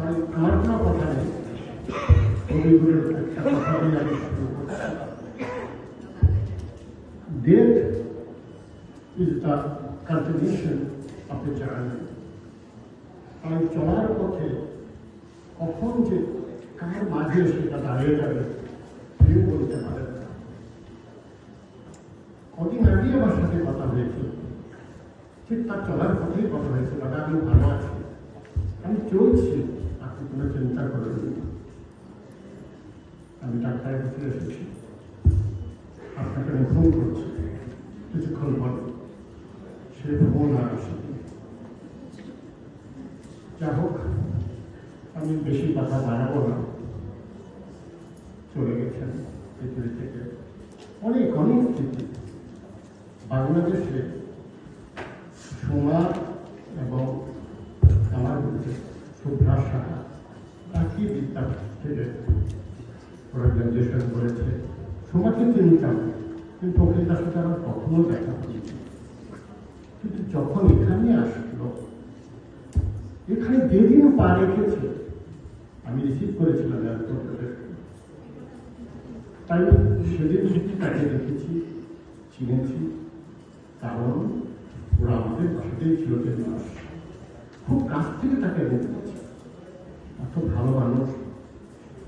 আমার কোনো কথা নেই, কবিগুলোর একটা কথা দিয়ে আমি শুরু করছি। Death is the continuation of the journey. তাই চলার পথে কখন যে কার মাঝে সেটা দাঁড়িয়ে যাবে কেউ বলতে পারে না। কদিন আগে আমার সাথে কথা হয়েছিল, ঠিক তার চলার পথেই কথা হয়েছিল, দাদা আমি ভালো আছি, আমি চলছি, আপনি কোনো চিন্তা করবেন না। আমি ডাক্তারের কাছে এসেছি, আপনাকে আমি ফোন করছি, কিছুক্ষণ পর সে ফোন আর আসেনি। যা হোক, আমি বেশি কথা বাড়াবো না, চলে গেছেন পৃথিবী থেকে। অনেক অনেক স্মৃতি বাংলাদেশে সোমা এবং আমার মধ্যে সুভ্রাস সাহা একই বিদ্যাপীঠ থেকে ওরা গ্রাজুয়েশন করেছে। সোমাকে চিনতাম, কিন্তু ওকে তার সাথে আমার কখনো দেখা হয়নি। কিন্তু যখন এখানে আসলো, এখানে যেদিন পা রেখেছে আমি রিসিভ করেছিলাম এয়ারপোর্টে, তাই সেদিন থেকে তাকে দেখেছি, চিনেছি, কারণ ওরা আমাদের বাসাতেই ছিল 3 মাস। খুব কাছ থেকে তাকে দেখেছি, এত ভালো মানুষ,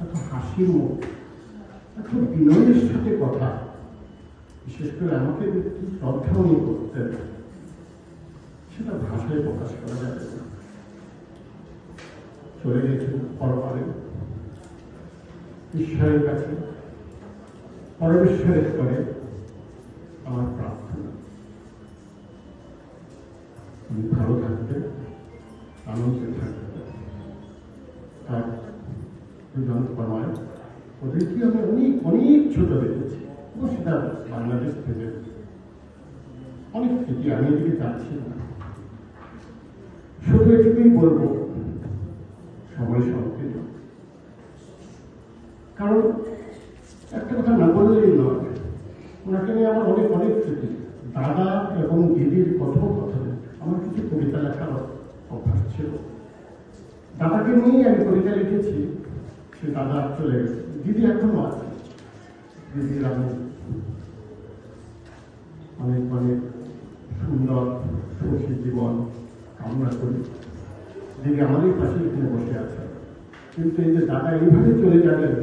এত হাসি মুখ, এত বিনয়ের সাথে কথা, বিশেষ করে আমাকে একটু শ্রদ্ধা উনি করতেন, সেটা ভাষায় প্রকাশ করা যাবে না। চলে গেছেন পরপারে ঈশ্বরের কাছে, পরমেশ্বরের করে আমার প্রার্থনা উনি ভালো থাকবেন, আনন্দে থাকবেন। তার দুজন কমায় ওদেরকে আমি অনেক অনেক ছোট দেখেছি, সেটা বাংলাদেশ থেকে অনেক স্মৃতি। আমি এদিকে যাচ্ছি না, শুধু এটুকুই বলবো, সময় সংকীর্ণ, কারণ একটা কথা না বললেই নয়, ওনাকে নিয়ে আমার অনেক অনেক স্মৃতি। দাদা এবং দিদির কথোপকথনে আমার কিছু কবিতা লেখার অভ্যাস ছিল। দাদাকে নিয়েই আমি কবিতা লিখেছি, সে দাদা চলে গেছে, দিদি এখনো আছে। দিদির আমি অনেক অনেক সুন্দর সুখী জীবন কামনা করি। দিদি আমাদের পাশে এখানে বসে আছে, কিন্তু এই যে দাদা এইভাবে চলে যাবেন